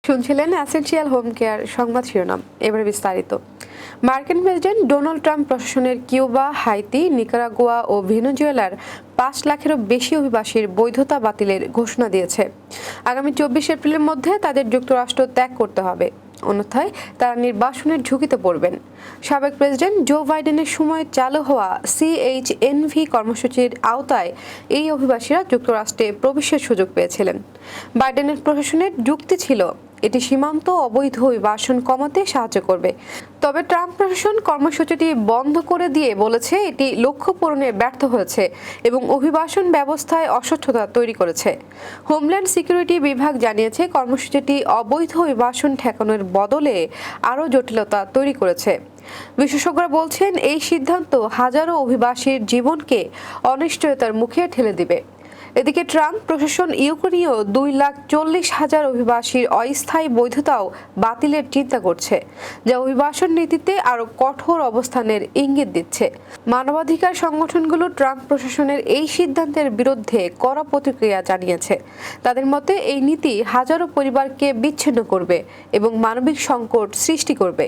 শুনছিলেন essential home care সংবাদ শিরোনাম। এবারে বিস্তারিত। মার্কিন প্রেসিডেন্ট ডোনাল্ড ট্রাম্প প্রশাসনের কিউবা, হাইতি, নিকারাগুয়া ও ভেনেজুয়েলার 5 লাখেরও বেশি অভিবাসীর বৈধতা বাতিলের ঘোষণা দিয়েছে। আগামী 24 এপ্রিলের মধ্যে তাদের যুক্তরাষ্ট্র ত্যাগ করতে হবে, অন্যথায় তারা নির্বাসনের ঝুঁকিতে পড়বেন। সাবেক প্রেসিডেন্ট জো বাইডেনের সময় চালু হওয়া CHNV কর্মসূচির আওতায় এই অভিবাসীরা যুক্তরাষ্ট্রে প্রবেশের সুযোগ পেয়েছিলেন। বাইডেনের প্রশাসনের যুক্তি ছিল এটি সীমান্ত অবৈধ অভিবাসন কমাতে সাহায্য করবে। তবে ট্রাম্প প্রশাসন কর্মসূচিটি বন্ধ করে দিয়ে বলেছে এটি লক্ষ্য পূরণে ব্যর্থ হয়েছে এবং অভিবাসন ব্যবস্থায় অস্বচ্ছতা তৈরি করেছে। হোমল্যান্ড সিকিউরিটি বিভাগ জানিয়েছে কর্মসূচিটি অবৈধ অভিবাসন ঠেকানোর বদলে আরও জটিলতা তৈরি করেছে। বিশেষজ্ঞরা বলছেন এই সিদ্ধান্ত হাজারো অভিবাসীর জীবনকে অনিশ্চয়তার মুখে ঠেলে দিবে। এদিকে ট্রাম্প প্রশাসন ইউক্রেনীয় 2,40,000 অভিবাসীর অস্থায়ী বৈধতাও বাতিলের চিন্তা করছে, যা অভিবাসন নীতিতে আরও কঠোর অবস্থানের ইঙ্গিত দিচ্ছে। মানবাধিকার সংগঠনগুলো ট্রাম্প প্রশাসনের এই সিদ্ধান্তের বিরুদ্ধে কড়া প্রতিক্রিয়া জানিয়েছে। তাদের মতে এই নীতি হাজারো পরিবারকে বিচ্ছিন্ন করবে এবং মানবিক সংকট সৃষ্টি করবে।